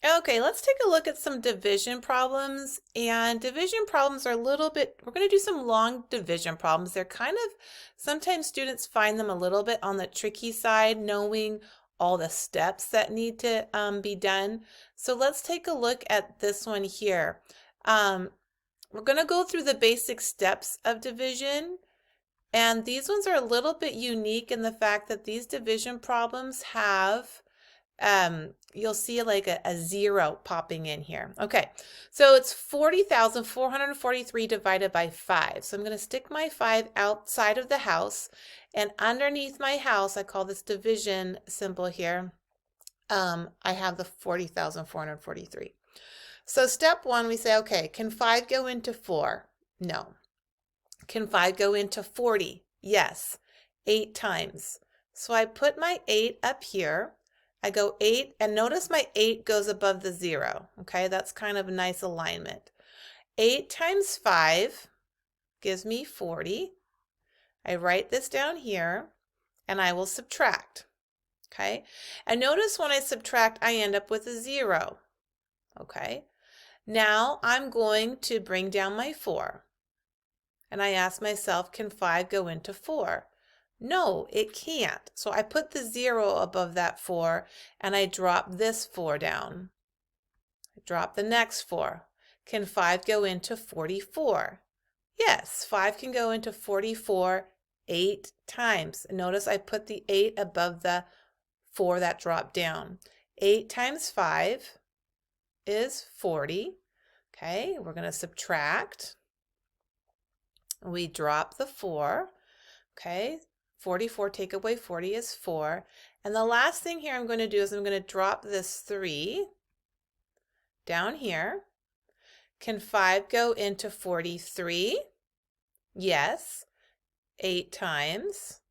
Okay, let's take a look at some division problems. And division problems are a little bit, we're going to do some long division problems. They're kind of, sometimes students find them a little bit on the tricky side, knowing all the steps that need to be done. So let's take a look at this one here. We're going to go through the basic steps of division. And these ones are a little bit unique in the fact that these division problems have you'll see like a zero popping in here. Okay, so it's 40,443 divided by 5. So I'm going to stick my 5 outside of the house, and underneath my house, I call this division symbol here, I have the 40,443. So step one, we say, okay, can 5 go into 4? No. Can 5 go into 40? Yes. 8 times. So I put my 8 up here. I go 8, and notice my 8 goes above the 0. Okay, that's kind of a nice alignment. 8 times 5 gives me 40. I write this down here, and I will subtract. Okay, and notice when I subtract, I end up with a 0. Okay, now I'm going to bring down my 4. And I ask myself, can 5 go into 4? No, it can't. So I put the 0 above that 4, and I drop this 4 down. I drop the next 4. Can 5 go into 44? Yes, 5 can go into 44 8 times. Notice I put the 8 above the 4 that dropped down. 8 times 5 is 40. Okay, we're going to subtract. We drop the 4. Okay, 44, take away 40 is 4. And the last thing here I'm going to do is I'm going to drop this 3 down here. Can 5 go into 43? Yes, 8 times.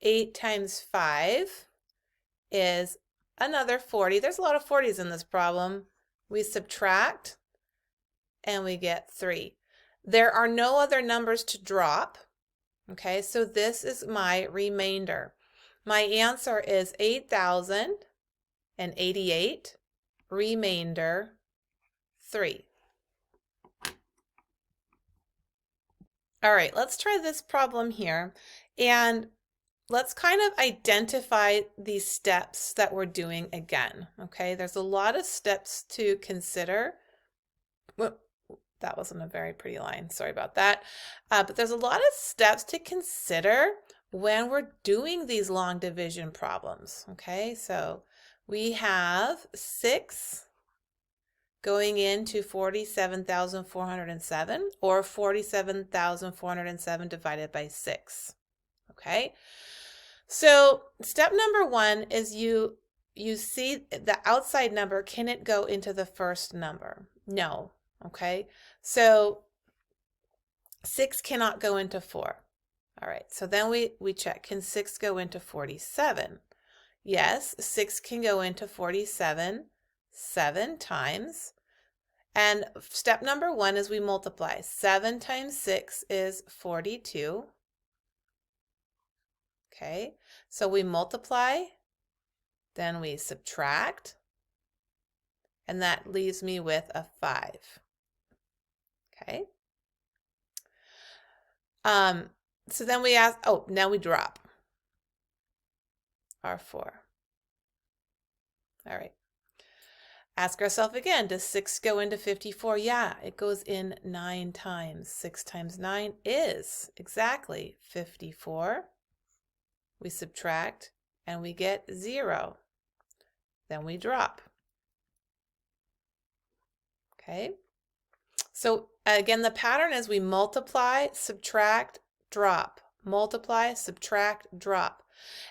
8 times 5 is another 40. There's a lot of 40s in this problem. We subtract and we get 3. There are no other numbers to drop. Okay, so this is my remainder. My answer is 8,088, remainder 3. All right, let's try this problem here. And let's kind of identify these steps that we're doing again. Okay, there's a lot of steps to consider. Whoop, that wasn't a very pretty line. Sorry about that. But there's a lot of steps to consider when we're doing these long division problems. Okay, so we have 6 going into 47,407, or 47,407 divided by 6. Okay, so step number 1 is you see the outside number. Can it go into the first number? No. Okay, so 6 cannot go into 4. All right, so then we check, can 6 go into 47? Yes, 6 can go into 47 7 times. And step number 1 is we multiply. 7 times 6 is 42. Okay, so we multiply, then we subtract, and that leaves me with a 5. Okay. So then we ask, oh, now we drop our 4. All right. Ask ourselves again, does 6 go into 54? Yeah, it goes in 9 times. 6 times 9 is exactly 54. We subtract and we get 0. Then we drop. Okay. So again, the pattern is we multiply, subtract, drop. Multiply, subtract, drop.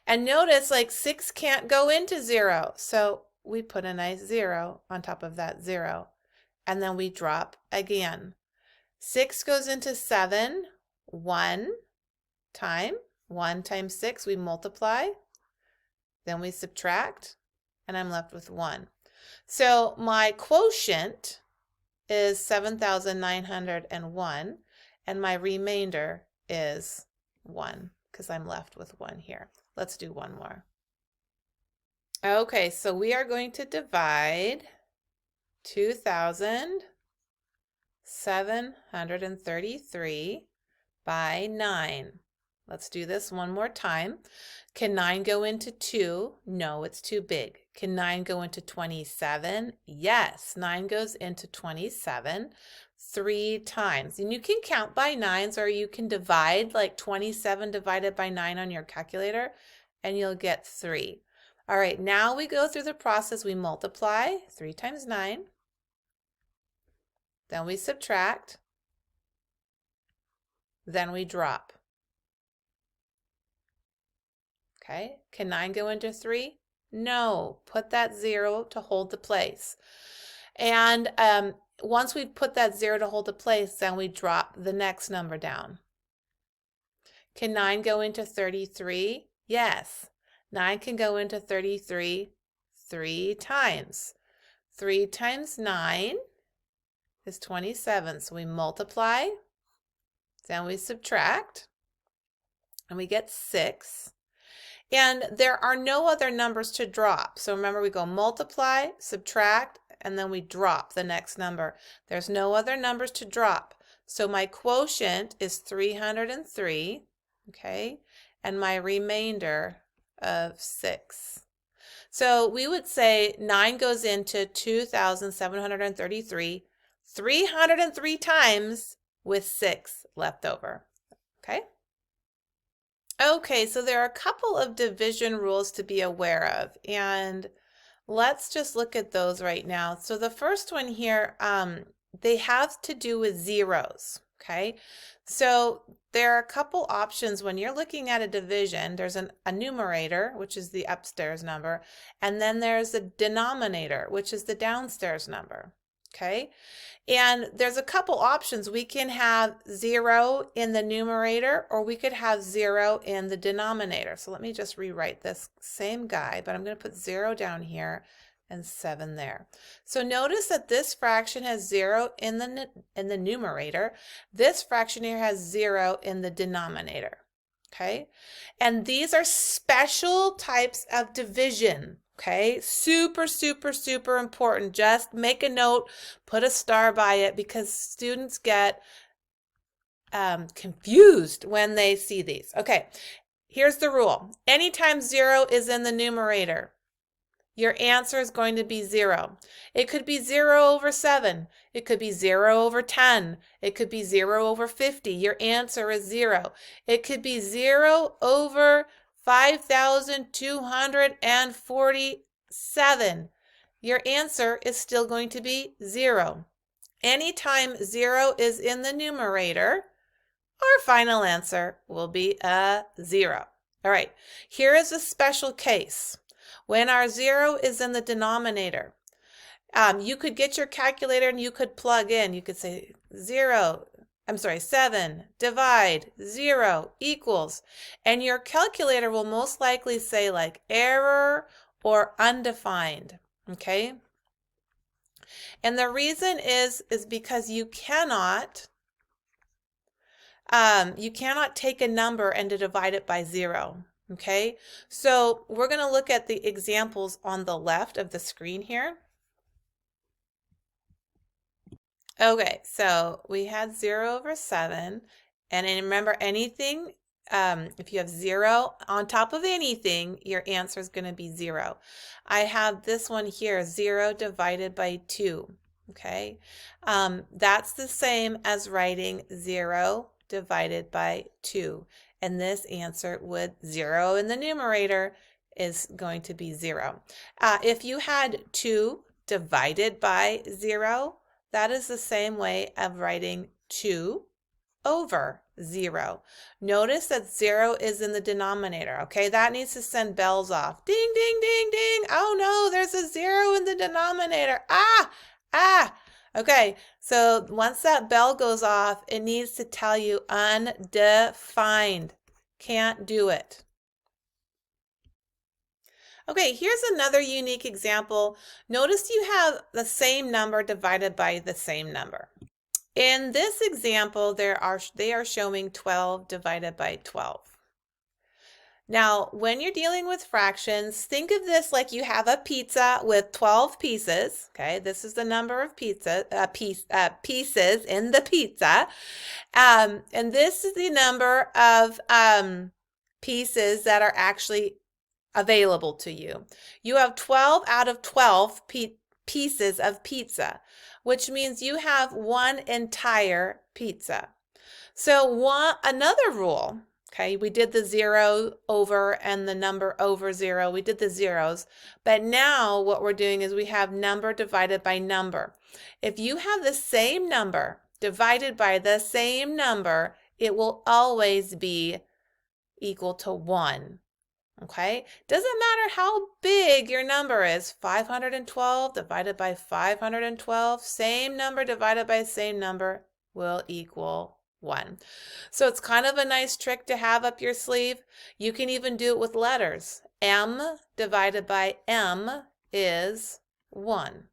And notice like 6 can't go into 0. So we put a nice 0 on top of that 0. And then we drop again. 6 goes into 7 1 time. 1 times 6, we multiply. Then we subtract. And I'm left with 1. So my quotient is 7,901, and my remainder is 1, because I'm left with 1 here. Let's do one more. Okay, so we are going to divide 2,733 by 9. Let's do this one more time. Can 9 go into 2? No, it's too big. Can 9 go into 27? Yes, 9 goes into 27 3 times. And you can count by 9s, or you can divide, like 27 divided by 9 on your calculator, and you'll get 3. All right, now we go through the process. We multiply 3 times 9. Then we subtract. Then we drop. Okay, can 9 go into 3? No, put that 0 to hold the place. And once we put that 0 to hold the place, then we drop the next number down. Can 9 go into 33? Yes, 9 can go into 33 3 times. 3 times 9 is 27. So we multiply, then we subtract, and we get 6. And there are no other numbers to drop. So remember, we go multiply, subtract, and then we drop the next number. There's no other numbers to drop. So my quotient is 303, okay, and my remainder of 6. So we would say 9 goes into 2,733 303 times with 6 left over, okay? Okay, so there are a couple of division rules to be aware of, and let's just look at those right now. So the first one here, they have to do with zeros, okay? So there are a couple options when you're looking at a division. There's a numerator, which is the upstairs number, and then there's a denominator, which is the downstairs number, okay? And there's a couple options. We can have 0 in the numerator, or we could have 0 in the denominator. So let me just rewrite this same guy, but I'm going to put 0 down here and 7 there. So notice that this fraction has 0 in the numerator. This fraction here has 0 in the denominator. Okay? And these are special types of division. Okay, super, super, super important. Just make a note, put a star by it, because students get confused when they see these. Okay, here's the rule. Anytime 0 is in the numerator, your answer is going to be 0. It could be 0 over 7. It could be 0 over 10. It could be 0 over 50. Your answer is 0. It could be 0 over 5,247. Your answer is still going to be 0. Anytime 0 is in the numerator, our final answer will be a 0. All right, here is a special case. When our 0 is in the denominator, you could get your calculator and you could plug in. You could say 7 divide 0 equals, and your calculator will most likely say like error or undefined, okay? And the reason is because you cannot take a number and to divide it by 0, okay? So we're going to look at the examples on the left of the screen here. Okay, so we had 0 over 7, and remember, anything, if you have 0 on top of anything, your answer is going to be 0. I have this one here, 0 divided by 2, okay? That's the same as writing 0 divided by 2, and this answer with 0 in the numerator is going to be 0. If you had 2 divided by 0, that is the same way of writing 2 over 0. Notice that 0 is in the denominator, okay? That needs to send bells off. Ding, ding, ding, ding. Oh no, there's a 0 in the denominator. Ah. Okay, so once that bell goes off, it needs to tell you undefined. Can't do it. Okay, here's another unique example. Notice you have the same number divided by the same number. In this example, they are showing 12 divided by 12. Now, when you're dealing with fractions, think of this like you have a pizza with 12 pieces. Okay, this is the number of pieces in the pizza. And this is the number of pieces that are actually available to you. You have 12 out of 12 pieces of pizza, which means you have one entire pizza. So another rule, okay, we did the 0 over and the number over 0. We did the zeros. But now what we're doing is we have number divided by number. If you have the same number divided by the same number, it will always be equal to 1. Okay, doesn't matter how big your number is, 512 divided by 512, same number divided by same number will equal 1. So it's kind of a nice trick to have up your sleeve. You can even do it with letters. M divided by M is 1.